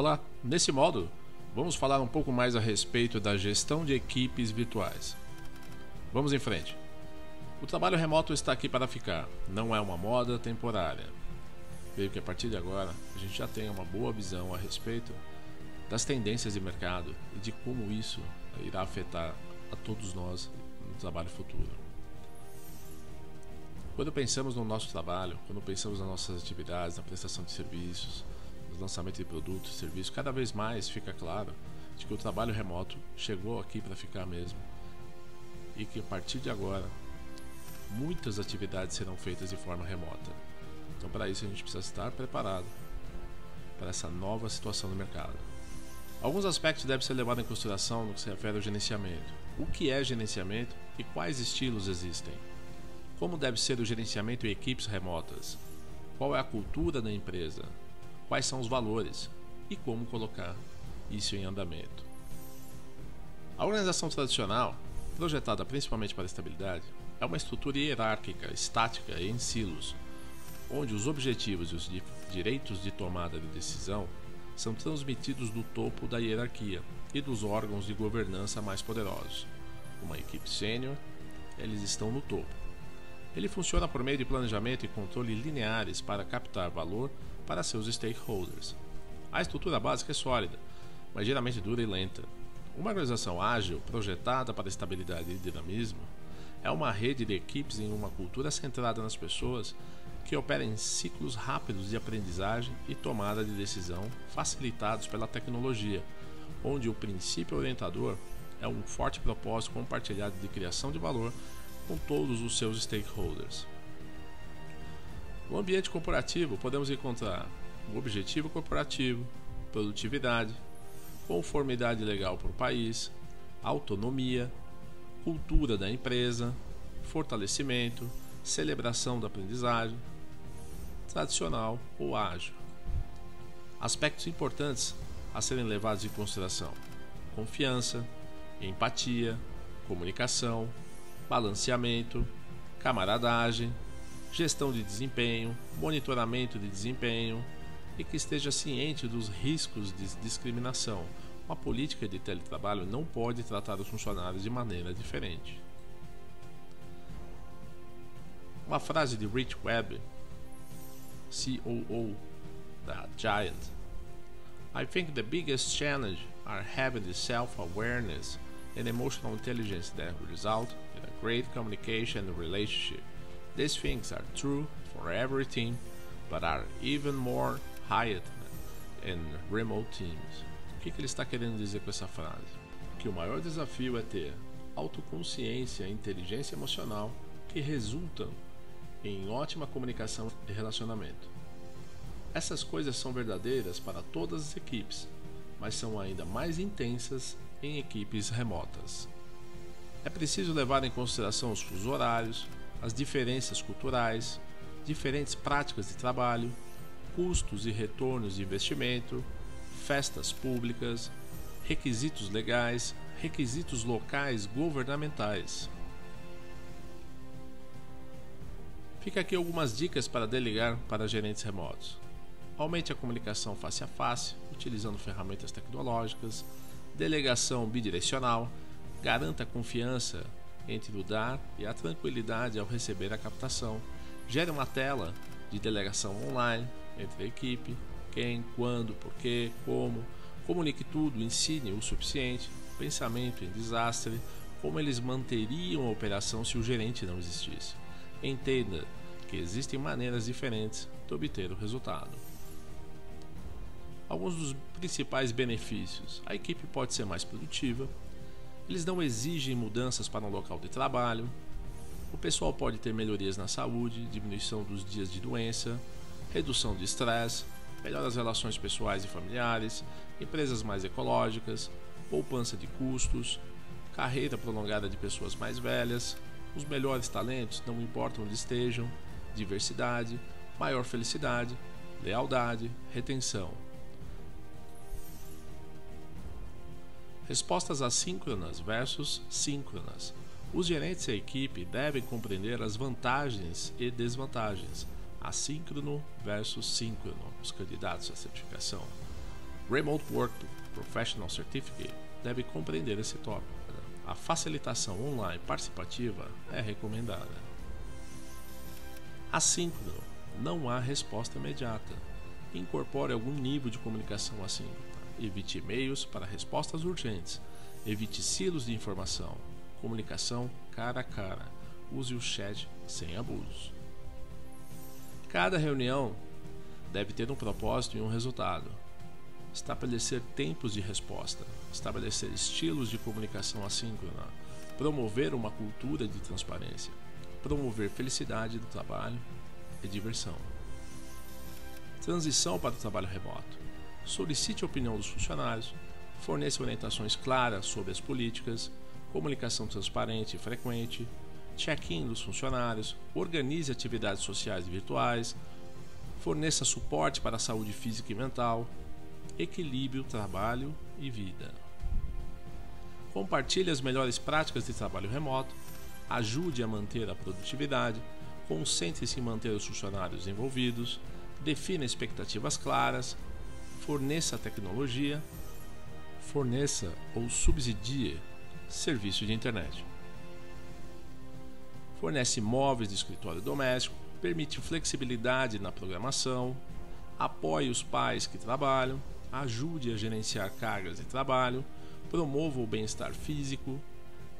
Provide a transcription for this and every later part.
Olá, nesse módulo vamos falar um pouco mais a respeito da gestão de equipes virtuais. Vamos em frente. O trabalho remoto está aqui para ficar, não é uma moda temporária. Creio que a partir de agora a gente já tem uma boa visão a respeito das tendências de mercado e de como isso irá afetar a todos nós no trabalho futuro. Quando pensamos no nosso trabalho, quando pensamos nas nossas atividades, na prestação de serviços, no lançamento de produtos e serviços, cada vez mais fica claro de que o trabalho remoto chegou aqui para ficar mesmo e que a partir de agora muitas atividades serão feitas de forma remota. Então, para isso a gente precisa estar preparado para essa nova situação no mercado. Alguns aspectos devem ser levados em consideração no que se refere ao gerenciamento. O que é gerenciamento e quais estilos existem? Como deve ser o gerenciamento em equipes remotas? Qual é a cultura da empresa? Quais são os valores? E como colocar isso em andamento? A organização tradicional, projetada principalmente para a estabilidade, é uma estrutura hierárquica, estática e em silos, onde os objetivos e os direitos de tomada de decisão são transmitidos do topo da hierarquia e dos órgãos de governança mais poderosos. Uma equipe sênior, eles estão no topo. Ele funciona por meio de planejamento e controle lineares para captar valor para seus stakeholders. A estrutura básica é sólida, mas geralmente dura e lenta. Uma organização ágil, projetada para estabilidade e dinamismo, é uma rede de equipes em uma cultura centrada nas pessoas que opera em ciclos rápidos de aprendizagem e tomada de decisão facilitados pela tecnologia, onde o princípio orientador é um forte propósito compartilhado de criação de valor com todos os seus stakeholders. No ambiente corporativo, podemos encontrar o objetivo corporativo, produtividade, conformidade legal para o país, autonomia, cultura da empresa, fortalecimento, celebração da aprendizagem, tradicional ou ágil. Aspectos importantes a serem levados em consideração: confiança, empatia, comunicação, balanceamento, camaradagem, gestão de desempenho, monitoramento de desempenho e que esteja ciente dos riscos de discriminação. Uma política de teletrabalho não pode tratar os funcionários de maneira diferente. Uma frase de Rich Webb, COO da Giant: I think the biggest challenge are having the self-awareness and emotional intelligence that result in a great communication and relationship. These things are true for every team, but are even more heightened in remote teams. O que ele está querendo dizer com essa frase? Que o maior desafio é ter autoconsciência e inteligência emocional que resultam em ótima comunicação e relacionamento. Essas coisas são verdadeiras para todas as equipes, mas são ainda mais intensas em equipes remotas. É preciso levar em consideração os fusos horários, as diferenças culturais, diferentes práticas de trabalho, custos e retornos de investimento, festas públicas, requisitos legais, requisitos locais governamentais. Fica aqui algumas dicas para delegar para gerentes remotos. Aumente a comunicação face a face, utilizando ferramentas tecnológicas. Delegação bidirecional. Garanta a confiança entre o dar e a tranquilidade ao receber a captação. Gere uma tela de delegação online entre a equipe. Quem, quando, porquê, como. Comunique tudo, ensine o suficiente. Pensamento em desastre. Como eles manteriam a operação se o gerente não existisse. Entenda que existem maneiras diferentes de obter o resultado. Alguns dos principais benefícios: a equipe pode ser mais produtiva, eles não exigem mudanças para um local de trabalho, o pessoal pode ter melhorias na saúde, diminuição dos dias de doença, redução de estresse, melhoras relações pessoais e familiares, empresas mais ecológicas, poupança de custos, carreira prolongada de pessoas mais velhas, os melhores talentos, não importa onde estejam, diversidade, maior felicidade, lealdade, retenção. Respostas assíncronas versus síncronas. Os gerentes e a equipe devem compreender as vantagens e desvantagens, assíncrono versus síncrono, os candidatos à certificação. Remote Work Professional Certificate deve compreender esse tópico. A facilitação online participativa é recomendada. Assíncrono. Não há resposta imediata. Incorpore algum nível de comunicação assíncrona. Evite e-mails para respostas urgentes. Evite silos de informação. Comunicação cara a cara. Use o chat sem abusos. Cada reunião deve ter um propósito e um resultado. Estabelecer tempos de resposta. Estabelecer estilos de comunicação assíncrona. Promover uma cultura de transparência. Promover felicidade do trabalho e diversão. Transição para o trabalho remoto. Solicite a opinião dos funcionários. Forneça orientações claras sobre as políticas. Comunicação transparente e frequente. Check-in dos funcionários. Organize atividades sociais e virtuais. Forneça suporte para a saúde física e mental. Equilíbrio, trabalho e vida. Compartilhe as melhores práticas de trabalho remoto. Ajude a manter a produtividade. Concentre-se em manter os funcionários envolvidos. Defina expectativas claras. Forneça tecnologia. Forneça ou subsidie serviço de internet. Fornece móveis de escritório doméstico. Permite flexibilidade na programação. Apoie os pais que trabalham. Ajude a gerenciar cargas de trabalho. Promova o bem-estar físico.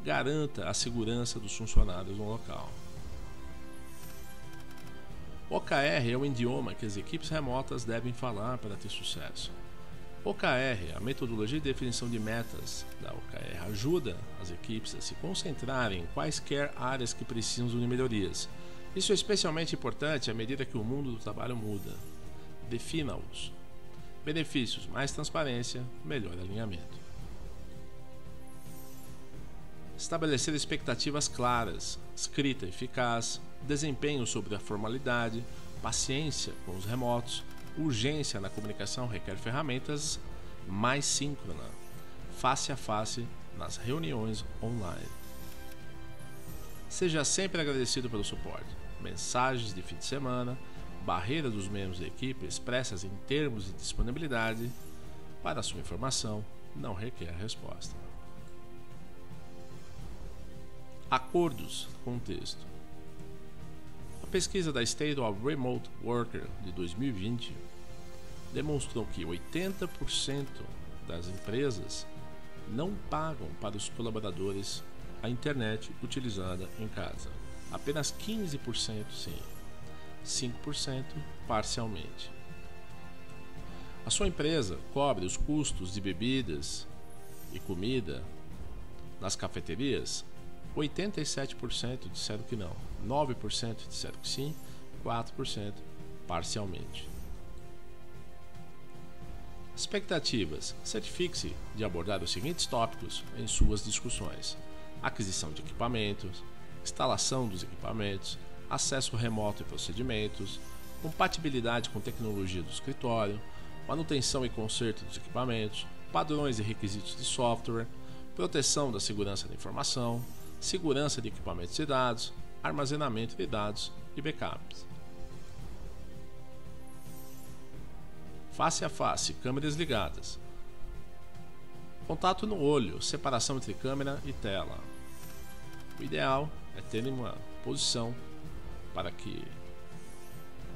Garanta a segurança dos funcionários no local. OKR é o idioma que as equipes remotas devem falar para ter sucesso. OKR, a metodologia de definição de metas da OKR, ajuda as equipes a se concentrarem em quaisquer áreas que precisam de melhorias. Isso é especialmente importante à medida que o mundo do trabalho muda. Defina-os. Benefícios: mais transparência, melhor alinhamento. Estabelecer expectativas claras, escrita eficaz, desempenho sobre a formalidade, paciência com os remotos, urgência na comunicação requer ferramentas mais síncrona, face a face nas reuniões online. Seja sempre agradecido pelo suporte. Mensagens de fim de semana, barreira dos membros da equipe expressas em termos de disponibilidade para sua informação não requer resposta. Acordos com texto. A pesquisa da State of Remote Worker de 2020 demonstrou que 80% das empresas não pagam para os colaboradores a internet utilizada em casa. Apenas 15% sim, 5% parcialmente. A sua empresa cobre os custos de bebidas e comida nas cafeterias? 87% disseram que não, 9% disseram que sim, 4% parcialmente. Expectativas. Certifique-se de abordar os seguintes tópicos em suas discussões: aquisição de equipamentos, instalação dos equipamentos, acesso remoto e procedimentos, compatibilidade com tecnologia do escritório, manutenção e conserto dos equipamentos, padrões e requisitos de software, proteção da segurança da informação, segurança de equipamentos e dados, armazenamento de dados e backups. Face a face, câmeras ligadas. Contato no olho, separação entre câmera e tela. O ideal é ter uma posição para que,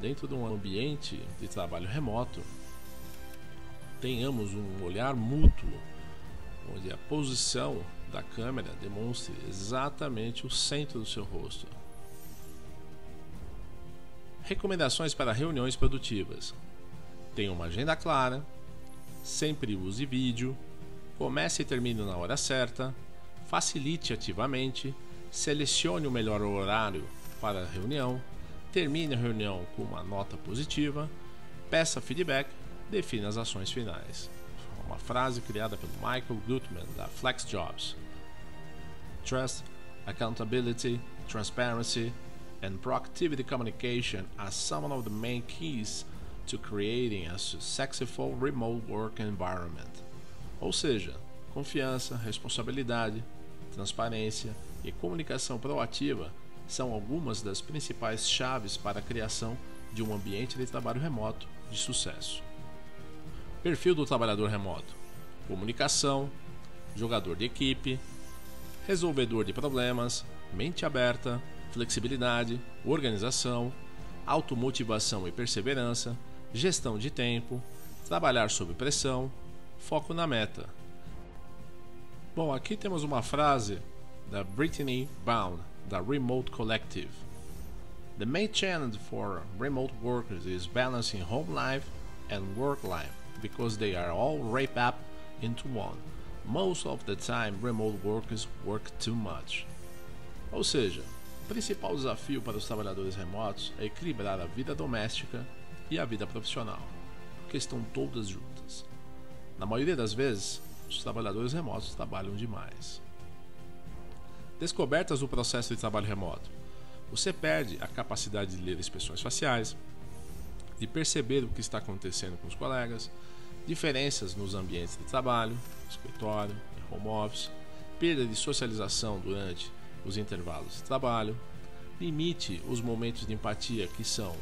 dentro de um ambiente de trabalho remoto, tenhamos um olhar mútuo, onde a posição da câmera demonstre exatamente o centro do seu rosto. Recomendações para reuniões produtivas. Tenha uma agenda clara, sempre use vídeo, comece e termine na hora certa, facilite ativamente, selecione o melhor horário para a reunião, termine a reunião com uma nota positiva, peça feedback, defina as ações finais. Uma frase criada pelo Michael Gutman, da FlexJobs. Trust, accountability, transparency, and proactivity communication are some of the main keys to creating a successful remote work environment. Ou seja, confiança, responsabilidade, transparência e comunicação proativa são algumas das principais chaves para a criação de um ambiente de trabalho remoto de sucesso. Perfil do trabalhador remoto: comunicação, jogador de equipe, resolvedor de problemas, mente aberta, flexibilidade, organização, automotivação e perseverança, gestão de tempo, trabalhar sob pressão, foco na meta. Bom, aqui temos uma frase da Brittany Brown, da Remote Collective. The main challenge for remote workers is balancing home life and work life because they are all wrapped up into one. Most of the time, remote workers work too much. Ou seja, o principal desafio para os trabalhadores remotos é equilibrar a vida doméstica e a vida profissional, porque estão todas juntas. Na maioria das vezes, os trabalhadores remotos trabalham demais. Descobertas do processo de trabalho remoto. Você perde a capacidade de ler expressões faciais, de perceber o que está acontecendo com os colegas, diferenças nos ambientes de trabalho, escritório, home office, perda de socialização durante os intervalos de trabalho, limite os momentos de empatia que são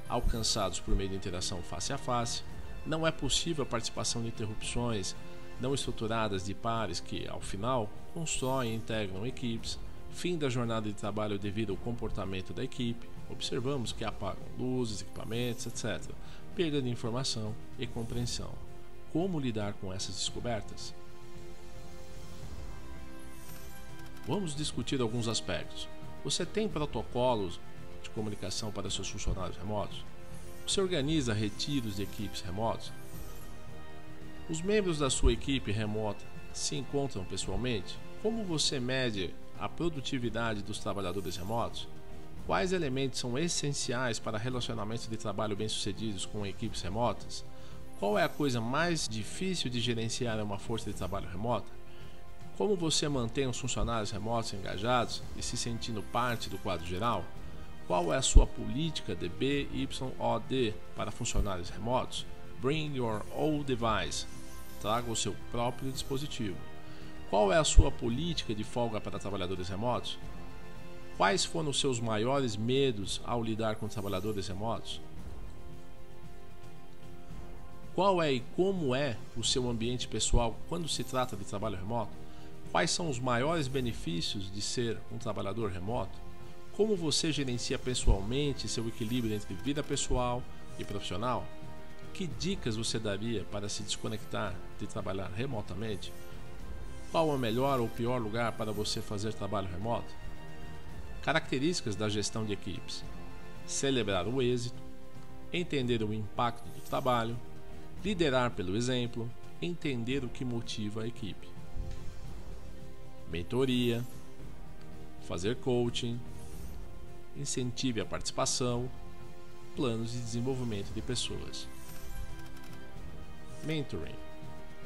alcançados por meio de interação face a face, não é possível a participação de interrupções não estruturadas de pares que, ao final, constroem e integram equipes, fim da jornada de trabalho devido ao comportamento da equipe, observamos que apagam luzes, equipamentos, etc. Perda de informação e compreensão. Como lidar com essas descobertas? Vamos discutir alguns aspectos. Você tem protocolos de comunicação para seus funcionários remotos? Você organiza retiros de equipes remotos? Os membros da sua equipe remota se encontram pessoalmente? Como você mede a produtividade dos trabalhadores remotos? Quais elementos são essenciais para relacionamentos de trabalho bem-sucedidos com equipes remotas? Qual é a coisa mais difícil de gerenciar em uma força de trabalho remota? Como você mantém os funcionários remotos engajados e se sentindo parte do quadro geral? Qual é a sua política de BYOD para funcionários remotos? Bring your own device. Traga o seu próprio dispositivo. Qual é a sua política de folga para trabalhadores remotos? Quais foram os seus maiores medos ao lidar com trabalhadores remotos? Qual é e como é o seu ambiente pessoal quando se trata de trabalho remoto? Quais são os maiores benefícios de ser um trabalhador remoto? Como você gerencia pessoalmente seu equilíbrio entre vida pessoal e profissional? Que dicas você daria para se desconectar de trabalhar remotamente? Qual é o melhor ou pior lugar para você fazer trabalho remoto? Características da gestão de equipes: celebrar o êxito, entender o impacto do trabalho, liderar pelo exemplo, entender o que motiva a equipe. Mentoria, fazer coaching, incentive a participação, planos de desenvolvimento de pessoas. Mentoring: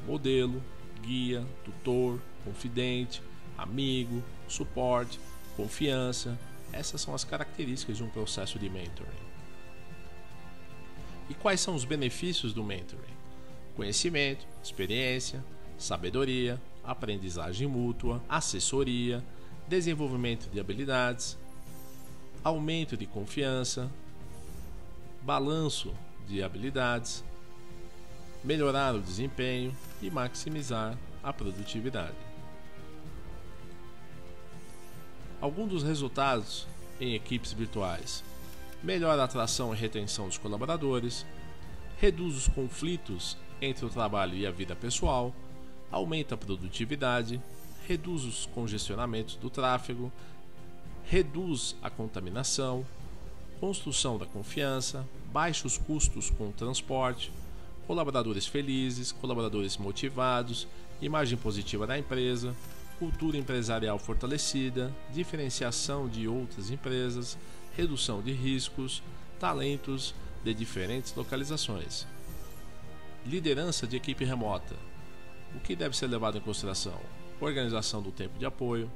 modelo, guia, tutor, confidente, amigo, suporte, confiança. Essas são as características de um processo de mentoring. E quais são os benefícios do mentoring? Conhecimento, experiência, sabedoria, aprendizagem mútua, assessoria, desenvolvimento de habilidades, aumento de confiança, balanço de habilidades, melhorar o desempenho e maximizar a produtividade. Alguns dos resultados em equipes virtuais: melhora a atração e retenção dos colaboradores, reduz os conflitos entre o trabalho e a vida pessoal, aumenta a produtividade, reduz os congestionamentos do tráfego, reduz a contaminação, construção da confiança, baixos custos com o transporte, colaboradores felizes, colaboradores motivados, imagem positiva da empresa, cultura empresarial fortalecida, diferenciação de outras empresas, redução de riscos, talentos de diferentes localizações. Liderança de equipe remota. O que deve ser levado em consideração? Organização do tempo de apoio,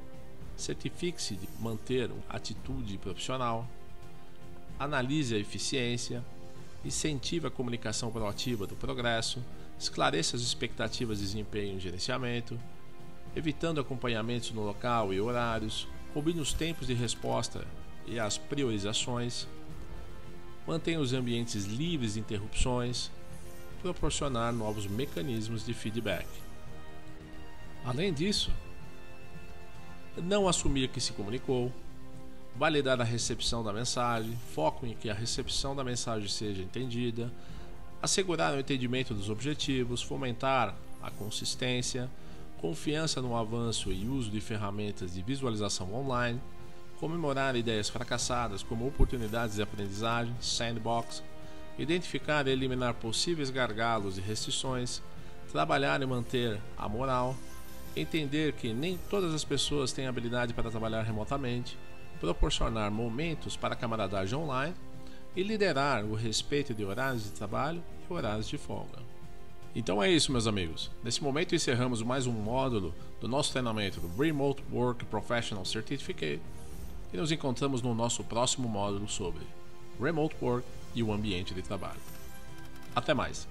certifique-se de manter uma atitude profissional, analise a eficiência, incentive a comunicação proativa do progresso, esclareça as expectativas de desempenho e gerenciamento, evitando acompanhamentos no local e horários, combine os tempos de resposta e as priorizações, mantenha os ambientes livres de interrupções, proporcionar novos mecanismos de feedback. Além disso, não assumir que se comunicou, validar a recepção da mensagem, foco em que a recepção da mensagem seja entendida, assegurar o entendimento dos objetivos, fomentar a consistência, confiança no avanço e uso de ferramentas de visualização online, comemorar ideias fracassadas como oportunidades de aprendizagem, sandbox, identificar e eliminar possíveis gargalos e restrições, trabalhar e manter a moral, entender que nem todas as pessoas têm habilidade para trabalhar remotamente, proporcionar momentos para a camaradagem online e liderar o respeito de horários de trabalho e horários de folga. Então é isso, meus amigos. Nesse momento encerramos mais um módulo do nosso treinamento do Remote Work Professional Certificate e nos encontramos no nosso próximo módulo sobre Remote Work e o ambiente de trabalho. Até mais!